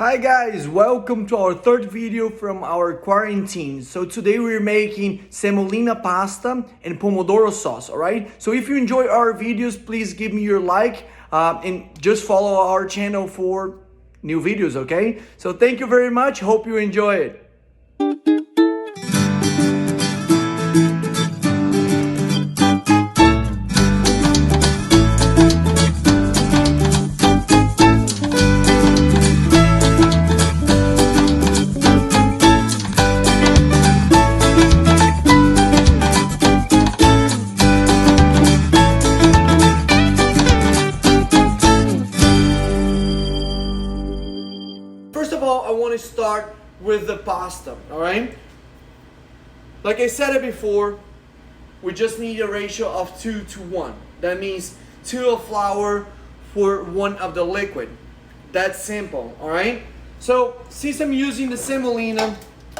Hi guys, welcome to our third video from our quarantine. So today we're making semolina pasta and pomodoro sauce, alright? So if you enjoy our videos, please give me your like and just follow our channel for new videos, okay? So thank you very much, hope you enjoy it. First of all, I want to start with the pasta, alright? Like I said it before, we just need a ratio of 2 to 1. That means 2 of flour for 1 of the liquid. That's simple, alright? So, since I'm using the semolina,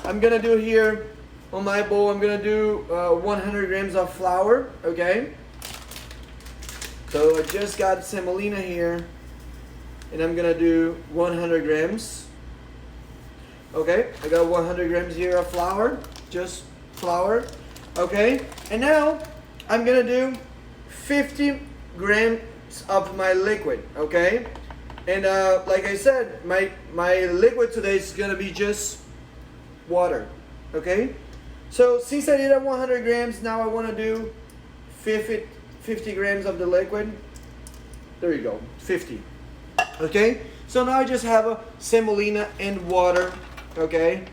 I'm gonna do here on my bowl, I'm gonna do 100 grams of flour, okay? So I just got semolina here, and I'm gonna do 100 grams. Okay, I got 100 grams here of flour, just flour. Okay, and now I'm gonna do 50 grams of my liquid. Okay, and like I said, my liquid today is gonna be just water. Okay, so since I did 100 grams, now I want to do 50 grams of the liquid. There you go, 50. Okay, so now I just have a semolina and water. Okay,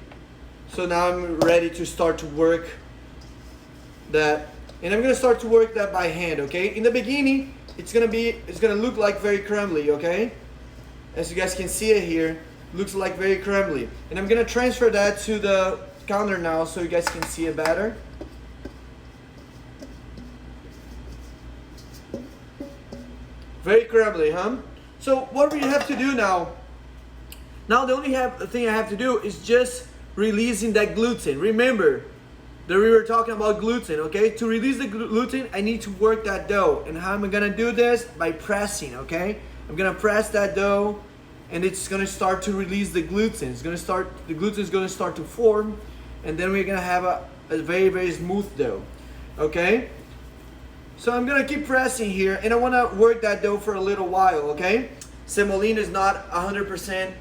so now I'm ready to start to work that, and I'm gonna start to work that by hand. Okay, in the beginning it's gonna look like very crumbly. Okay, as you guys can see it here, looks like very crumbly, and I'm gonna transfer that to the counter now so you guys can see it better. Very crumbly, huh? So what we have to do now, the only thing I have to do is just releasing that gluten. Remember that we were talking about gluten, okay? To release the gluten, I need to work that dough. And how am I gonna do this? By pressing, okay? I'm gonna press that dough and it's gonna start to release the gluten. The gluten is gonna start to form, and then we're gonna have a very, very smooth dough, okay? So I'm gonna keep pressing here, and I wanna work that dough for a little while, okay? Semolina is not 100%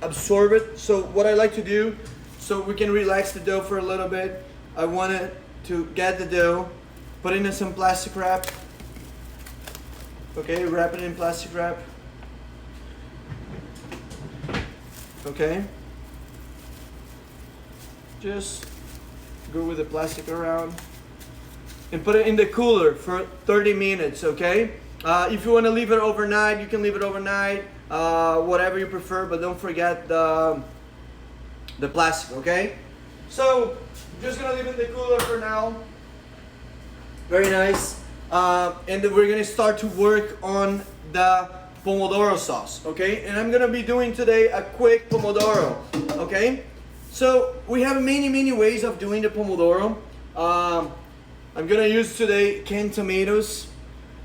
absorbed, so what I like to do, so we can relax the dough for a little bit, I want to get the dough, put it in some plastic wrap, okay, wrap it in plastic wrap, okay, just go with the plastic around, and put it in the cooler for 30 minutes, okay? If you want to leave it overnight, you can leave it overnight, whatever you prefer, but don't forget the plastic, okay? So, I'm just gonna leave it in the cooler for now. Very nice. And then we're gonna start to work on the pomodoro sauce, okay? And I'm gonna be doing today a quick pomodoro, okay? So, we have many ways of doing the pomodoro. I'm gonna use today canned tomatoes,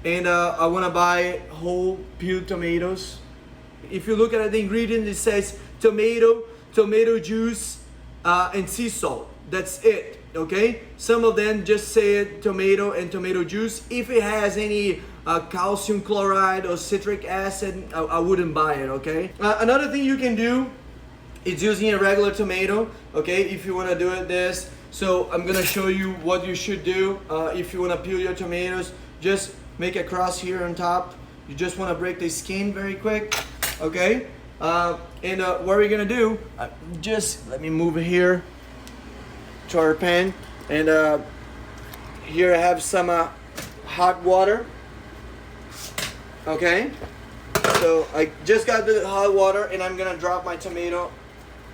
and I wanna buy whole peeled tomatoes. If you look at the ingredients, it says tomato juice, and sea salt. That's it, okay? Some of them just say tomato and tomato juice. If it has any calcium chloride or citric acid, I wouldn't buy it, okay? Another thing you can do is using a regular tomato, okay? If you wanna do it this. So I'm gonna show you what you should do. If you wanna peel your tomatoes, just make a cross here on top. You just wanna break the skin very quick, okay? And what we're gonna do, just let me move it here to our pan. And here I have some hot water, okay? So I just got the hot water, and I'm gonna drop my tomato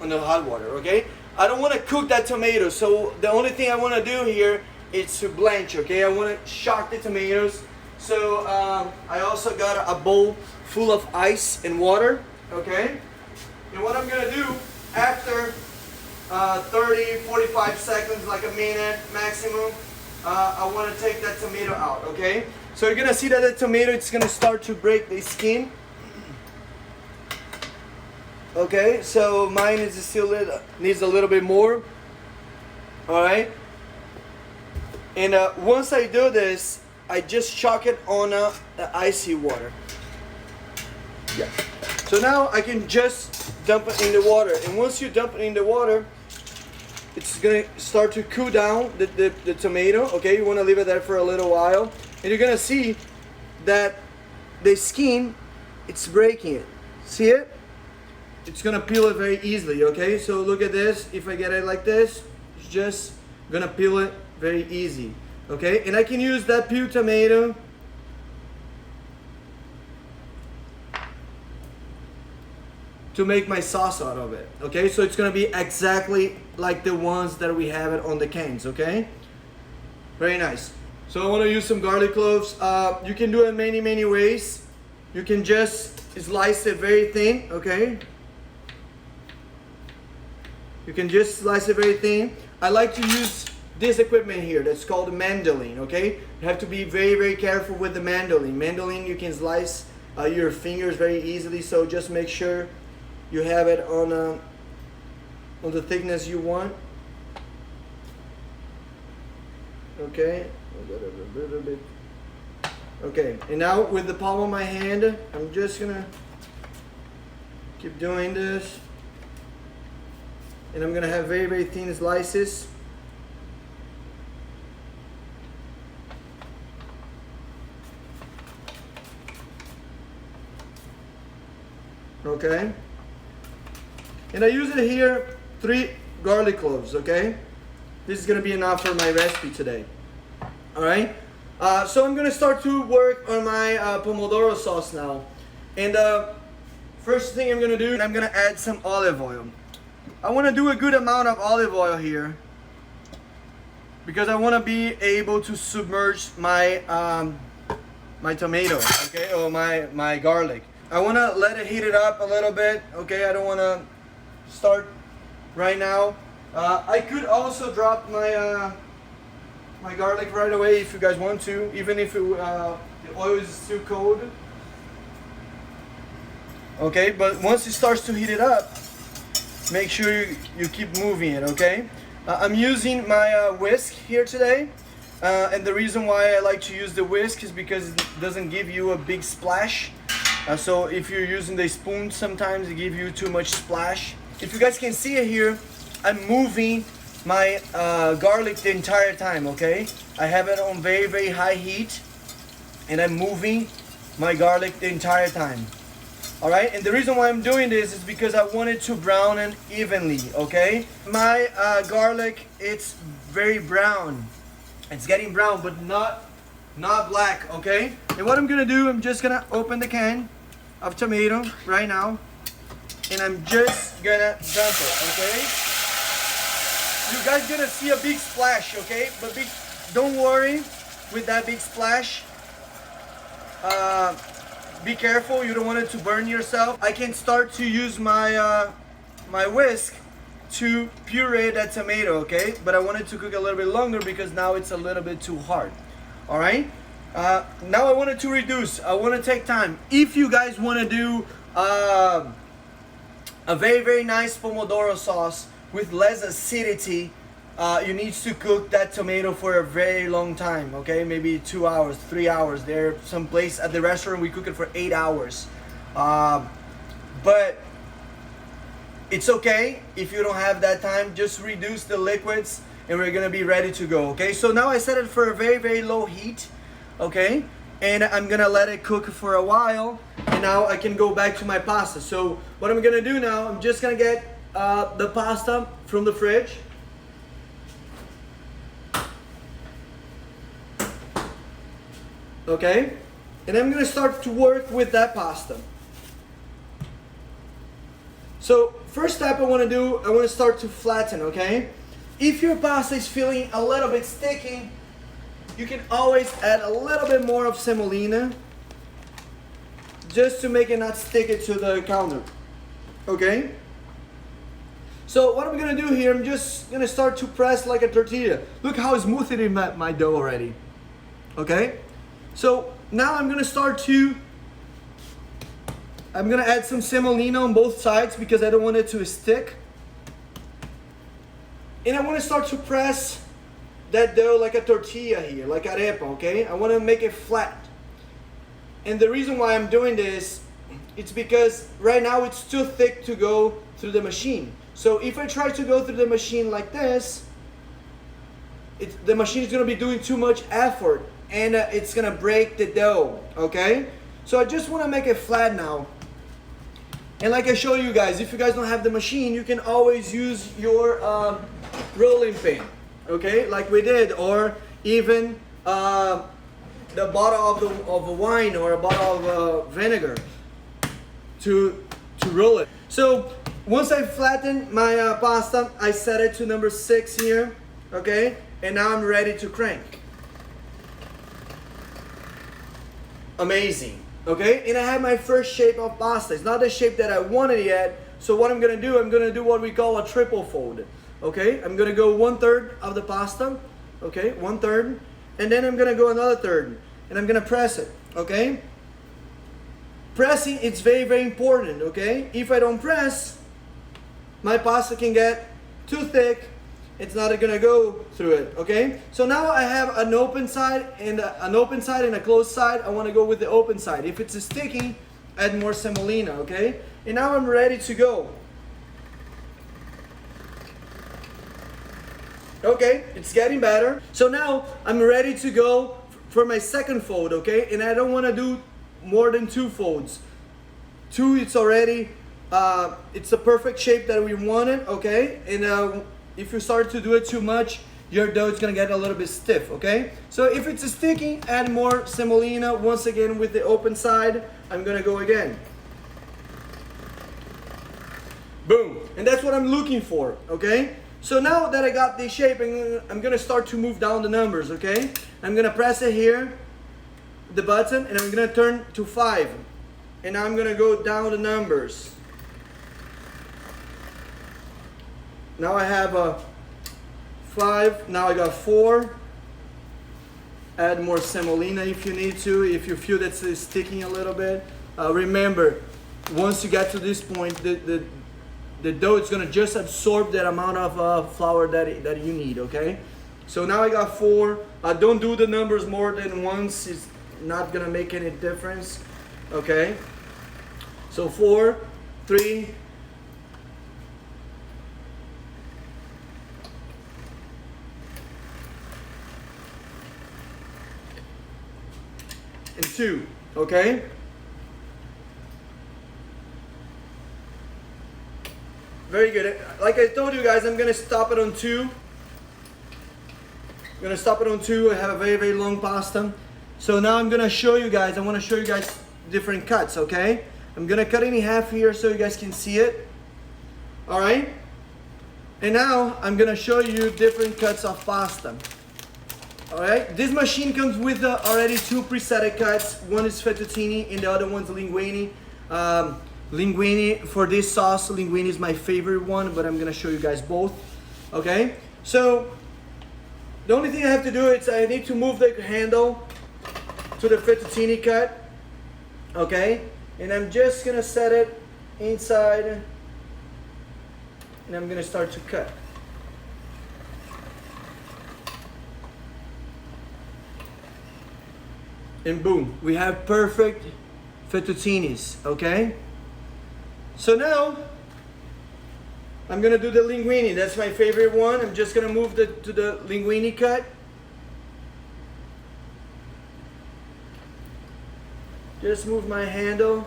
on the hot water, okay? I don't want to cook that tomato, so the only thing I want to do here is to blanch, okay? I want to shock the tomatoes. So I also got a bowl full of ice and water, okay? And what I'm gonna do after 30-45 seconds, like a minute maximum, I want to take that tomato out, okay? So you're gonna see that the tomato, it's gonna start to break the skin. Okay, so mine is still needs a little bit more. All right. And once I do this, I just chuck it on the icy water. Yeah. So now I can just dump it in the water. And once you dump it in the water, it's gonna start to cool down the tomato. Okay, you wanna leave it there for a little while. And you're gonna see that the skin, it's breaking it. See it? It's gonna peel it very easily, okay? So look at this. If I get it like this, it's just gonna peel it very easy, okay? And I can use that peeled tomato to make my sauce out of it, okay? So it's gonna be exactly like the ones that we have it on the cans, okay? Very nice. So I wanna use some garlic cloves. You can do it many ways. You can just slice it very thin, okay? You can just slice it very thin. I like to use this equipment here that's called a mandolin, okay? You have to be very careful with the mandolin. Mandolin, you can slice your fingers very easily, so just make sure you have it on the thickness you want. Okay, a little bit. Okay, and now with the palm of my hand, I'm just gonna keep doing this. And I'm gonna have very thin slices. Okay. And I use it here, 3 garlic cloves, okay? This is gonna be enough for my recipe today. All right. So I'm gonna start to work on my Pomodoro sauce now. And first thing I'm gonna do, I'm gonna add some olive oil. I want to do a good amount of olive oil here because I want to be able to submerge my my tomato, okay, or my garlic. I want to let it heat it up a little bit, okay? I don't want to start right now. I could also drop my my garlic right away if you guys want to, even if the oil is still cold. Okay, but once it starts to heat it up, make sure you keep moving it, okay? I'm using my whisk here today. And the reason why I like to use the whisk is because it doesn't give you a big splash. So if you're using the spoon, sometimes it gives you too much splash. If you guys can see it here, I'm moving my garlic the entire time, okay? I have it on very high heat. And I'm moving my garlic the entire time. Alright, and the reason why I'm doing this is because I want it to brown and evenly, okay? My garlic, it's very brown. It's getting brown, but not black, okay? And what I'm gonna do, I'm just gonna open the can of tomato right now. And I'm just gonna dump it, okay? You guys gonna see a big splash, okay? But don't worry with that big splash. Be careful, you don't want it to burn yourself. I can start to use my my whisk to puree that tomato, okay? But I want it to cook a little bit longer because now it's a little bit too hard. All right? Now I want it to reduce. I want to take time. If you guys want to do a very nice Pomodoro sauce with less acidity, you need to cook that tomato for a very long time, okay? Maybe 2 hours, 3 hours. There some place at the restaurant we cook it for 8 hours. But it's okay if you don't have that time. Just reduce the liquids and we're gonna be ready to go, okay? So now I set it for a very low heat, okay? And I'm gonna let it cook for a while, and now I can go back to my pasta. So what I'm gonna do now, I'm just gonna get the pasta from the fridge. Okay, and I'm gonna start to work with that pasta. So first step I want to do, I want to start to flatten, okay? If your pasta is feeling a little bit sticky, you can always add a little bit more of semolina just to make it not stick it to the counter, okay? So what I'm gonna do here, I'm just gonna start to press like a tortilla. Look how smooth it is my dough already, okay? So now I'm gonna start to I'm gonna add some semolina on both sides because I don't want it to stick. And I want to start to press that dough like a tortilla here, like arepa, okay? I want to make it flat. And the reason why I'm doing this, it's because right now it's too thick to go through the machine. So if I try to go through the machine like this, the machine is going to be doing too much effort and it's going to break the dough, okay? So I just want to make it flat now. And like I showed you guys, if you guys don't have the machine, you can always use your rolling pin, okay, like we did, or even the bottle of a wine or a bottle of vinegar to roll it. So once I flatten my pasta, I set it to number 6 here, okay, and now I'm ready to crank. Amazing. Okay, and I have my first shape of pasta. It's not the shape that I wanted yet. So what I'm gonna do, I'm gonna do what we call a triple fold. Okay, I'm gonna go 1/3 of the pasta. Okay, 1/3, and then I'm gonna go another third, and I'm gonna press it. Okay, pressing, it's very, very important. Okay, if I don't press, my pasta can get too thick. It's not gonna go through it. Okay, so now I have an open side and a closed side. I want to go with the open side. If it's sticky, add more semolina. Okay, and now I'm ready to go. Okay, it's getting better. So now I'm ready to go for my second fold. Okay, and I don't want to do more than 2 folds. 2, it's already it's a perfect shape that we wanted. Okay, and if you start to do it too much, your dough is gonna get a little bit stiff, okay? So if it's sticky, add more semolina. Once again with the open side, I'm gonna go again. Boom, and that's what I'm looking for, okay? So now that I got this shape, I'm gonna start to move down the numbers, okay? I'm gonna press it here, the button, and I'm gonna turn to 5. And now I'm gonna go down the numbers. Now I have a 5, now I got 4. Add more semolina if you need to, if you feel that's sticking a little bit. Remember, once you get to this point, the dough is gonna just absorb that amount of flour that you need, okay? So now I got 4. Don't do the numbers more than once, it's not gonna make any difference, okay? So 4, 3, and 2, okay? Very good. Like I told you guys, I'm gonna stop it on 2. I'm gonna stop it on 2. I have a very, very long pasta. So now I'm gonna show you guys, I wanna show you guys different cuts, okay? I'm gonna cut it in half here so you guys can see it. All right? And now I'm gonna show you different cuts of pasta. Alright, this machine comes with already 2 preset cuts. One is fettuccine and the other one's linguine. Linguine, for this sauce, linguine is my favorite one, but I'm gonna show you guys both. Okay, so the only thing I have to do is I need to move the handle to the fettuccine cut. Okay, and I'm just gonna set it inside and I'm gonna start to cut. And boom, we have perfect fettuccinis, okay? So now, I'm gonna do the linguine. That's my favorite one. I'm just gonna move to the linguine cut. Just move my handle.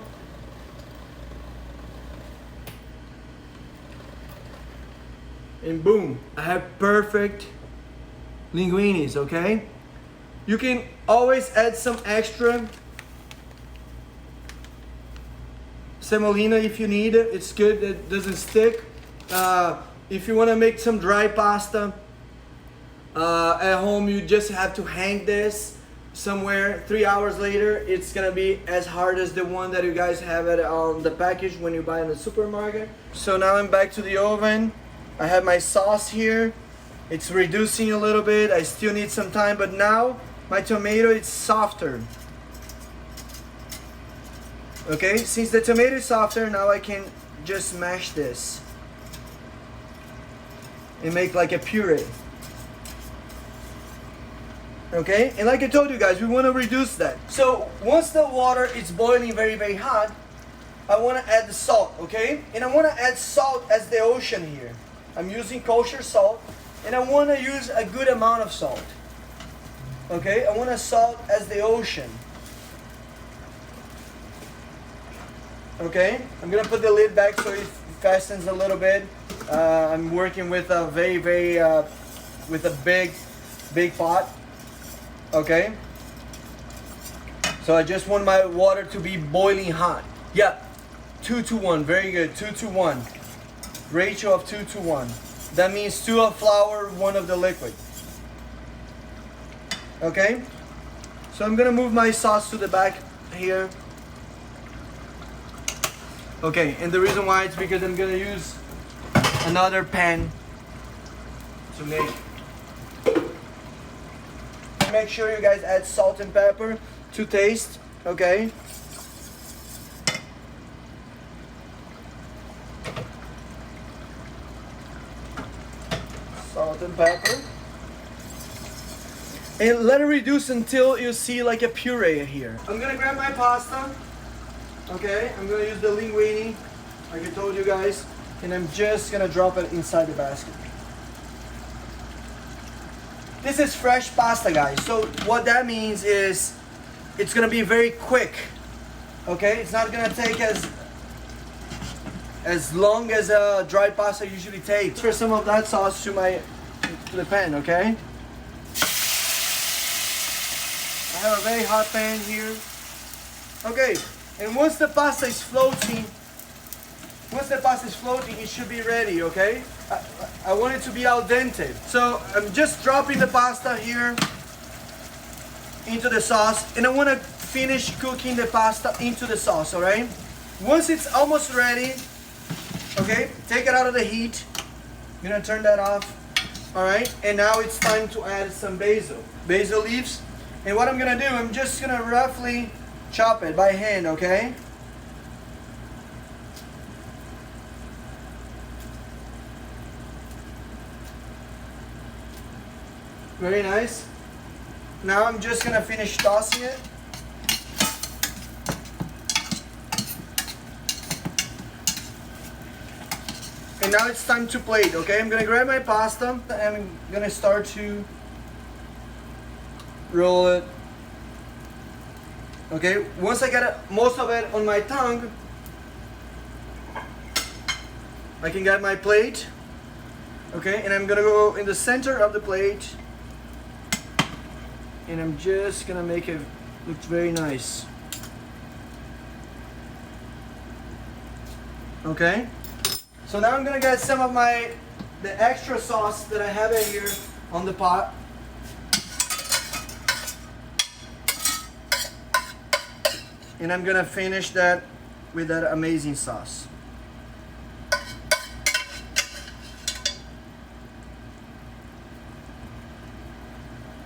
And boom, I have perfect linguinis, okay? You can always add some extra semolina if you need it. It's good, it doesn't stick. If you want to make some dry pasta at home, you just have to hang this somewhere. 3 hours later, it's gonna be as hard as the one that you guys have it on the package when you buy in the supermarket. So now I'm back to the oven. I have my sauce here. It's reducing a little bit. I still need some time, but now my tomato is softer. Okay, since the tomato is softer, now I can just mash this and make like a puree. Okay, and like I told you guys, we want to reduce that. So once the water is boiling very, very hot, I want to add the salt, okay? And I want to add salt as the ocean here. I'm using kosher salt, and I want to use a good amount of salt. Okay, I want to salt as the ocean. Okay, I'm gonna put the lid back so it fastens a little bit. I'm working with a with a big pot. Okay, so I just want my water to be boiling hot. Yeah, 2 to 1, very good. 2 to 1, ratio of 2 to 1. That means 2 of flour, 1 of the liquid. Okay, so I'm gonna move my sauce to the back here. Okay, and the reason why it's because I'm gonna use another pan to make sure you guys add salt and pepper to taste. Okay, salt and pepper, and let it reduce until you see like a puree here. I'm gonna grab my pasta. Okay, I'm gonna use the linguine, like I told you guys, and I'm just gonna drop it inside the basket. This is fresh pasta, guys, so what that means is it's gonna be very quick. Okay, it's not gonna take as long as a dry pasta usually takes. Transfer some of that sauce to the pan. Okay, I have a very hot pan here. Okay. And once the pasta is floating, it should be ready, okay? I want it to be al dente. So I'm just dropping the pasta here into the sauce, and I want to finish cooking the pasta into the sauce, all right? Once it's almost ready, okay, take it out of the heat. I'm gonna turn that off, all right? And now it's time to add some basil leaves. And what I'm gonna do, I'm just gonna roughly chop it by hand, okay? Very nice. Now I'm just gonna finish tossing it. And now it's time to plate, okay? I'm gonna grab my pasta and I'm gonna start to roll it. Okay, once I get most of it on my tongue, I can get my plate. Okay, and I'm gonna go in the center of the plate, and I'm just gonna make it look very nice. Okay, so now I'm gonna get some of the extra sauce that I have in here on the pot. And I'm gonna finish that with that amazing sauce.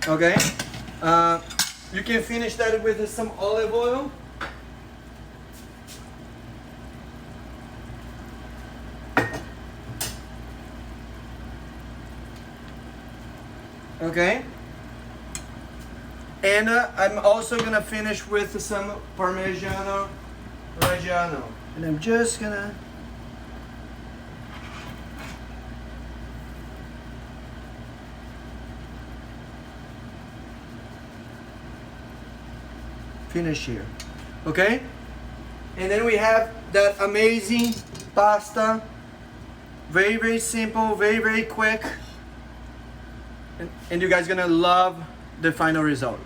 Okay, you can finish that with some olive oil. Okay. And I'm also gonna finish with some Parmigiano-reggiano. And I'm just gonna finish here. Okay? And then we have that amazing pasta. Very, very simple, very, very quick. And you guys gonna love the final result.